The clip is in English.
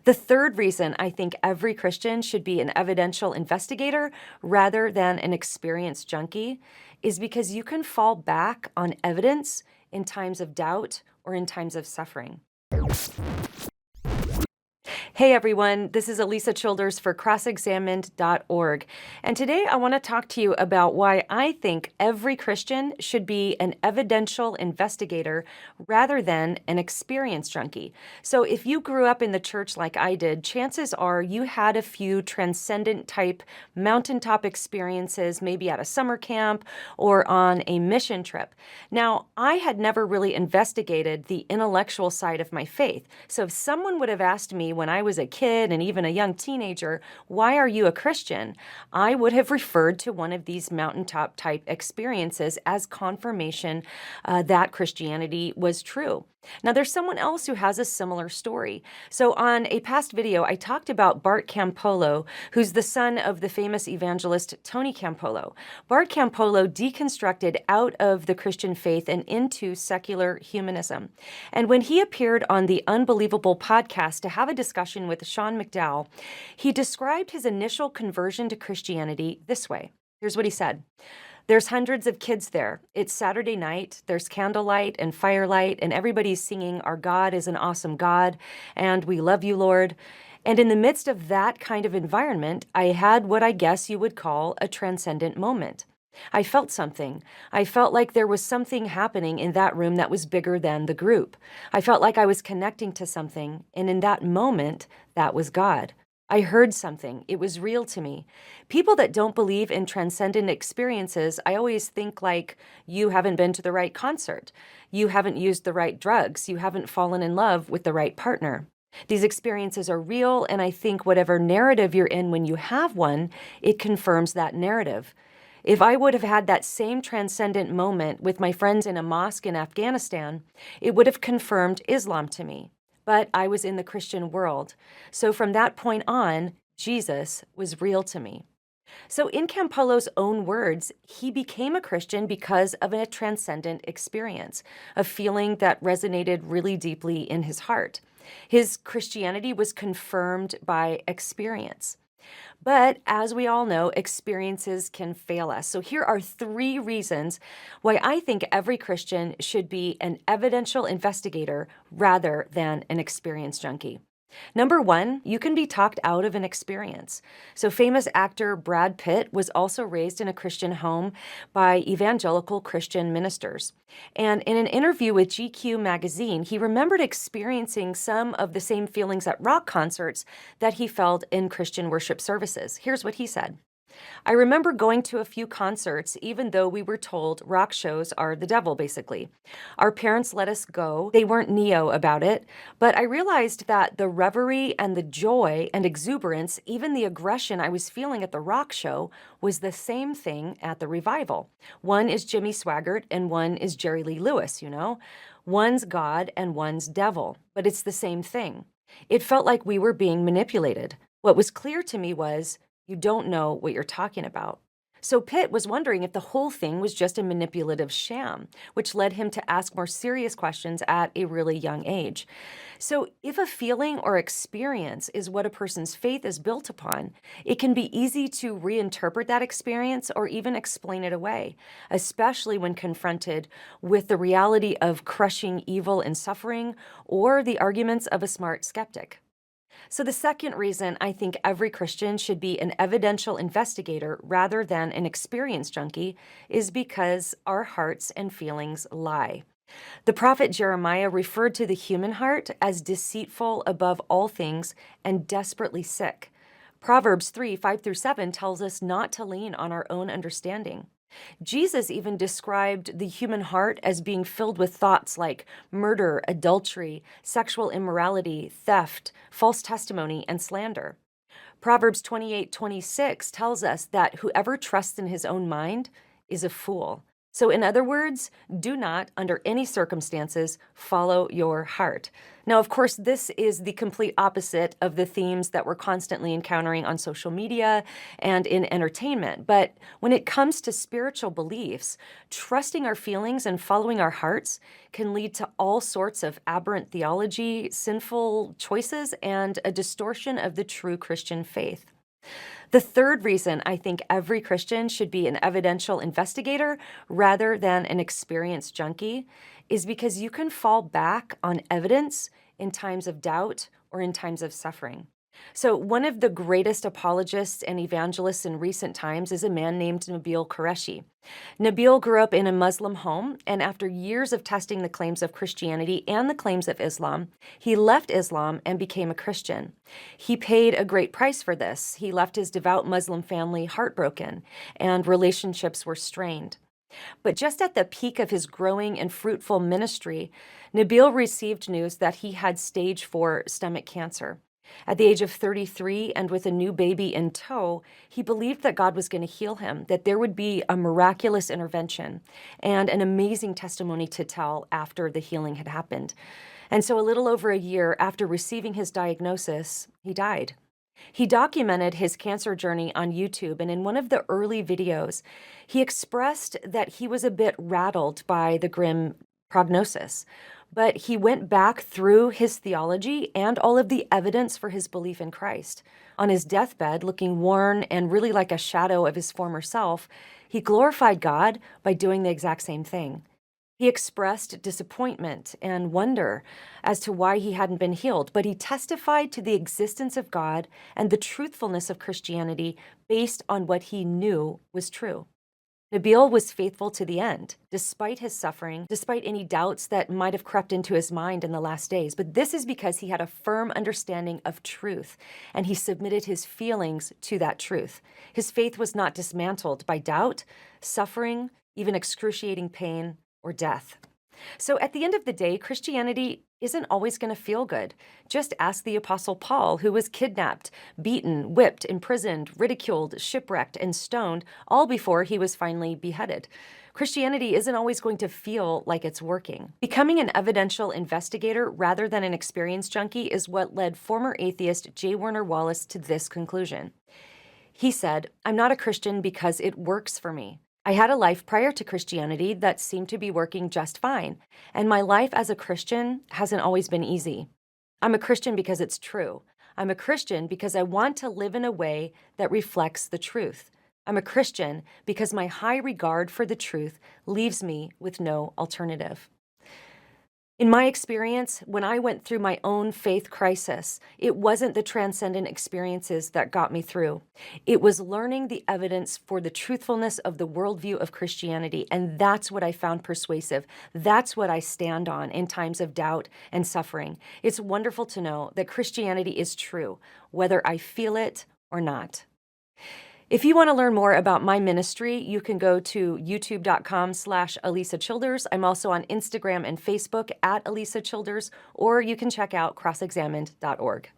The third reason I think every Christian should be an evidential investigator rather than an experienced junkie is because you can fall back on evidence in times of doubt or in times of suffering. Hey everyone, this is Alisa Childers for 𝗧𝗦𝗍𝗓𝗏𝗧𝗏.org, and today I want to talk to you about why I think every Christian should be an evidential investigator rather than an experienced junkie. So if you grew up in the church like I did, chances are you had a few transcendent type mountaintop experiences, maybe at a summer camp or on a mission trip. Now, I had never really investigated the intellectual side of my faith. So if someone would have asked me when I was a kid and even a young teenager, why are you a Christian? I would have referred to one of these mountaintop type experiences as confirmation that Christianity was true. Now, there's someone else who has a similar story. So on a past video, I talked about Bart Campolo, who's the son of the famous evangelist Tony Campolo. Bart Campolo deconstructed out of the Christian faith and into secular humanism. And when he appeared on the Unbelievable podcast to have a discussion with Sean McDowell, he described his initial conversion to Christianity this way. Here's what he said. There's hundreds of kids there. It's Saturday night. There's candlelight and firelight, and everybody's singing, "Our God is an awesome God," and "We love you, Lord." And in the midst of that kind of environment, I had what I guess you would call a transcendent moment. I felt something. I felt like there was something happening in that room that was bigger than the group. I felt like I was connecting to something, and in that moment, that was God. I heard something. It was real to me. People that don't believe in transcendent experiences, I always think like, you haven't been to the right concert. You haven't used the right drugs. You haven't fallen in love with the right partner. These experiences are real, and I think whatever narrative you're in when you have one, it confirms that narrative. If I would have had that same transcendent moment with my friends in a mosque in Afghanistan, it would have confirmed Islam to me. But I was in the Christian world. So from that point on, Jesus was real to me. So in Campolo's own words, he became a Christian because of a transcendent experience, a feeling that resonated really deeply in his heart. His Christianity was confirmed by experience. But as we all know, experiences can fail us. So here are 3 reasons why I think every Christian should be an evidential investigator rather than an experienced junkie. Number 1, you can be talked out of an experience. So famous actor Brad Pitt was also raised in a Christian home by evangelical Christian ministers. And in an interview with GQ magazine, he remembered experiencing some of the same feelings at rock concerts that he felt in Christian worship services. Here's what he said. I remember going to a few concerts, even though we were told rock shows are the devil, basically. Our parents let us go. They weren't neo about it, but I realized that the reverie and the joy and exuberance, even the aggression I was feeling at the rock show, was the same thing at the revival. One is Jimmy Swaggart and one is Jerry Lee Lewis, you know? One's God and one's devil, but it's the same thing. It felt like we were being manipulated. What was clear to me was, you don't know what you're talking about. So Pitt was wondering if the whole thing was just a manipulative sham, which led him to ask more serious questions at a really young age. So if a feeling or experience is what a person's faith is built upon, it can be easy to reinterpret that experience or even explain it away, especially when confronted with the reality of crushing evil and suffering or the arguments of a smart skeptic. So the second reason I think every Christian should be an evidential investigator rather than an experienced junkie is because our hearts and feelings lie. The prophet Jeremiah referred to the human heart as deceitful above all things and desperately sick. Proverbs 3:5-7 tells us not to lean on our own understanding. Jesus even described the human heart as being filled with thoughts like murder, adultery, sexual immorality, theft, false testimony, and slander. Proverbs 28:26 tells us that whoever trusts in his own mind is a fool. So in other words, do not, under any circumstances, follow your heart. Now, of course, this is the complete opposite of the themes that we're constantly encountering on social media and in entertainment. But when it comes to spiritual beliefs, trusting our feelings and following our hearts can lead to all sorts of aberrant theology, sinful choices, and a distortion of the true Christian faith. The third reason I think every Christian should be an evidential investigator rather than an experienced junkie is because you can fall back on evidence in times of doubt or in times of suffering. So one of the greatest apologists and evangelists in recent times is a man named Nabil Qureshi. Nabil grew up in a Muslim home, and after years of testing the claims of Christianity and the claims of Islam, he left Islam and became a Christian. He paid a great price for this. He left his devout Muslim family heartbroken, and relationships were strained. But just at the peak of his growing and fruitful ministry, Nabil received news that he had stage 4 stomach cancer. At the age of 33 and with a new baby in tow, he believed that God was going to heal him, that there would be a miraculous intervention and an amazing testimony to tell after the healing had happened. And so a little over a year after receiving his diagnosis, he died. He documented his cancer journey on YouTube, and in one of the early videos, he expressed that he was a bit rattled by the grim prognosis. But he went back through his theology and all of the evidence for his belief in Christ. On his deathbed, looking worn and really like a shadow of his former self, he glorified God by doing the exact same thing. He expressed disappointment and wonder as to why he hadn't been healed, but he testified to the existence of God and the truthfulness of Christianity based on what he knew was true. Nabil was faithful to the end, despite his suffering, despite any doubts that might have crept into his mind in the last days. But this is because he had a firm understanding of truth, and he submitted his feelings to that truth. His faith was not dismantled by doubt, suffering, even excruciating pain, or death. So at the end of the day, Christianity isn't always going to feel good. Just ask the Apostle Paul, who was kidnapped, beaten, whipped, imprisoned, ridiculed, shipwrecked, and stoned, all before he was finally beheaded. Christianity isn't always going to feel like it's working. Becoming an evidential investigator rather than an experienced junkie is what led former atheist J. Warner Wallace to this conclusion. He said, "I'm not a Christian because it works for me. I had a life prior to Christianity that seemed to be working just fine, and my life as a Christian hasn't always been easy. I'm a Christian because it's true. I'm a Christian because I want to live in a way that reflects the truth. I'm a Christian because my high regard for the truth leaves me with no alternative." In my experience, when I went through my own faith crisis, it wasn't the transcendent experiences that got me through. It was learning the evidence for the truthfulness of the worldview of Christianity, and that's what I found persuasive. That's what I stand on in times of doubt and suffering. It's wonderful to know that Christianity is true, whether I feel it or not. If you want to learn more about my ministry, you can go to youtube.com/𝗬𝗓𝗔𝗫. I'm also on Instagram and Facebook @𝗬𝗓𝗔𝗫, or you can check out crossexamined.org.